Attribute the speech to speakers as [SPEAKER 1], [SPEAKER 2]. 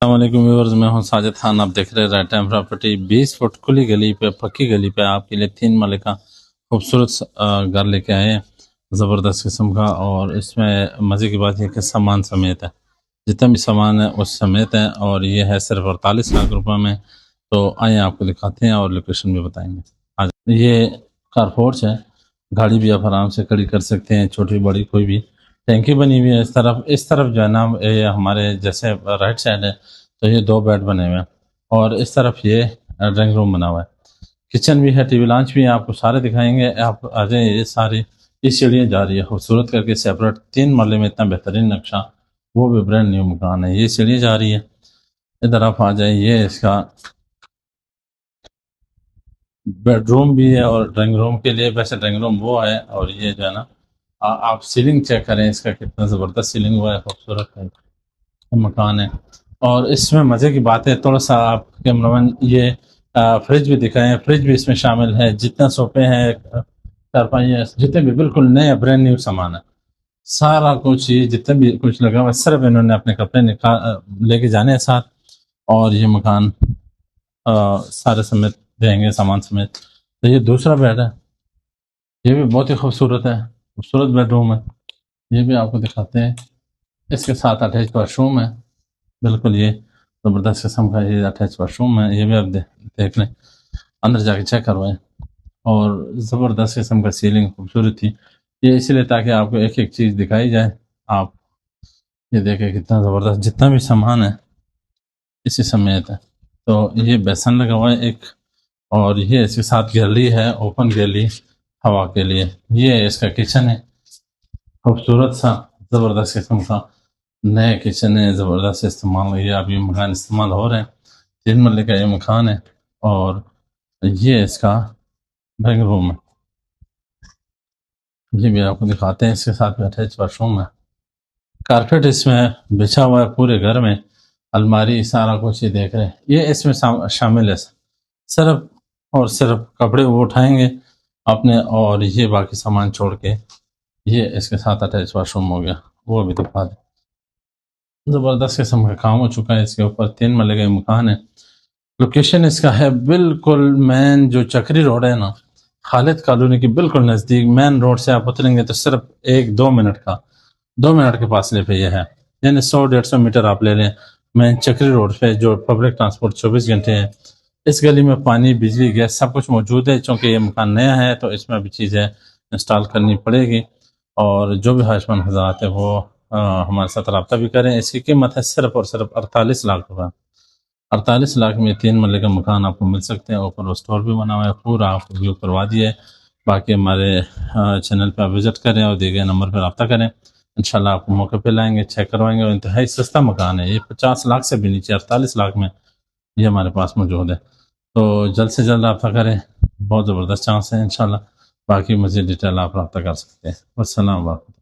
[SPEAKER 1] अस्सलामुअलैकुम व्यूअर्स, मैं हूं साजिद खान। आप देख रहे हैं राइट टाइम प्रॉपर्टी। 20 फुट खुली गली पे, पक्की गली पे आपके लिए 3 माले का खूबसूरत घर लेके आए हैं, ज़बरदस्त किस्म का। और इसमें मज़े की बात यह कि सामान समेत है, जितना भी सामान है उस समेत है। और ये है सिर्फ 48 लाख रुपए में। तो आइए आपको दिखाते हैं और लोकेशन भी बताएंगे। आज ये कारपोर्च है, गाड़ी भी आप आराम से खड़ी कर सकते हैं, छोटी बड़ी कोई भी। टैंकी बनी हुई है इस तरफ जो है ना, ये हमारे जैसे राइट साइड है तो ये 2 बेड बने हुए हैं। और इस तरफ ये ड्राइंग रूम बना हुआ है, किचन भी है, टीवी लॉन्च भी है। आपको सारे दिखाएंगे, आप आ जाए। ये सारी इस सीढ़ियाँ जा रही है खूबसूरत करके, सेपरेट 3 मरले में, इतना बेहतरीन नक्शा, वो भी ब्रांड न्यू मकान है। ये सीढ़ियाँ जा रही है, इधर आप आ जाए। ये इसका बेडरूम भी है और ड्राइंग रूम के लिए, वैसे ड्राइंग रूम वो है। और ये जो है ना, आप सीलिंग चेक करें इसका, कितना ज़बरदस्त सीलिंग हुआ है, खूबसूरत है मकान है। और इसमें मज़े की बात है, थोड़ा सा आप कैमरामैन ये फ्रिज भी दिखाएं। फ्रिज भी इसमें शामिल है, जितना सोफे हैं, चारपाई है, जितने भी बिल्कुल नए ब्रांड न्यू सामान है। सारा कुछ ये जितना भी कुछ लगा हुआ है, सिर्फ इन्होंने अपने कपड़े लेके जाने हैं साथ। और ये मकान सारे समेत देंगे, सामान समेत। तो ये दूसरा बेड है, ये भी बहुत ही खूबसूरत है, खूबसूरत बेडरूम है। ये भी आपको दिखाते हैं, इसके साथ अटैच वाशरूम है। बिल्कुल ये ज़बरदस्त किस्म का ये अटैच वाशरूम है। ये भी आप देख लें, अंदर जाके चेक करवाएं। और ज़बरदस्त किस्म का सीलिंग खूबसूरत थी, ये इसलिए ताकि आपको एक एक चीज़ दिखाई जाए। आप ये देखें कितना ज़बरदस्त, जितना भी सामान है इसी समेत है। तो ये बेसन लगा हुआ है एक, और ये इसके साथ गैलरी है, ओपन गैलरी हवा के लिए। ये इसका किचन है, खूबसूरत सा ज़बरदस्त किस्म का नया किचन है, ज़बरदस्त इस्तेमाल। ये अभी मकान इस्तेमाल हो रहे हैं, 3 मरले का ये मकान है। और ये इसका ड्राइंग रूम है, ये भी आपको दिखाते हैं। इसके साथ में अटैच वाशरूम है, कारपेट इसमें बिछा हुआ है पूरे घर में, अलमारी सारा कुछ ये देख रहे हैं। ये इसमें शामिल है, सिर्फ और सिर्फ कपड़े वो उठाएंगे अपने, और ये बाकी सामान छोड़ के। ये इसके साथ अटैच वाशरूम हो गया, वो भी दिखा दें। ज़बरदस्त किस्म का काम हो चुका है इसके ऊपर, 3 मरले का मकान है। लोकेशन इसका है बिल्कुल मेन जो चक्री रोड है ना, खालिद कॉलोनी के बिल्कुल नज़दीक। मेन रोड से आप उतरेंगे तो सिर्फ 2 मिनट के फासले पे यह है, यानी 100-150 मीटर आप ले लें। मेन चक्री रोड पे जो पब्लिक ट्रांसपोर्ट 24 घंटे है। इस गली में पानी, बिजली, गैस सब कुछ मौजूद है। चूँकि ये मकान नया है तो इसमें भी चीज़ें इंस्टॉल करनी पड़ेगी। और जो भी ख्वाहिशमंद हज़रात है वो हमारे साथ रब्ता भी करें। इसकी कीमत है सिर्फ और सिर्फ 48 लाख रुपये। 48 लाख में 3 मरले का मकान आपको मिल सकते हैं। ऊपर स्टोर भी बना हुआ है, पूरा आपको व्यू करवा दिया है। बाकी हमारे चैनल पर आप विज़िट करें और दिए गए नंबर पर रब्ता करें, इंशाल्लाह आपको मौके पे लाएंगे, चेक करवाएंगे। और इंतहाई सस्ता मकान है ये, 50 लाख से भी नीचे, 48 लाख में ये हमारे पास मौजूद है। तो जल्द से जल्द रब्ता करें, बहुत ज़बरदस्त चांस है इंशाल्लाह। बाकी मज़ीद डिटेल आप रब्ता कर सकते हैं। अस्सलाम वालेकुम।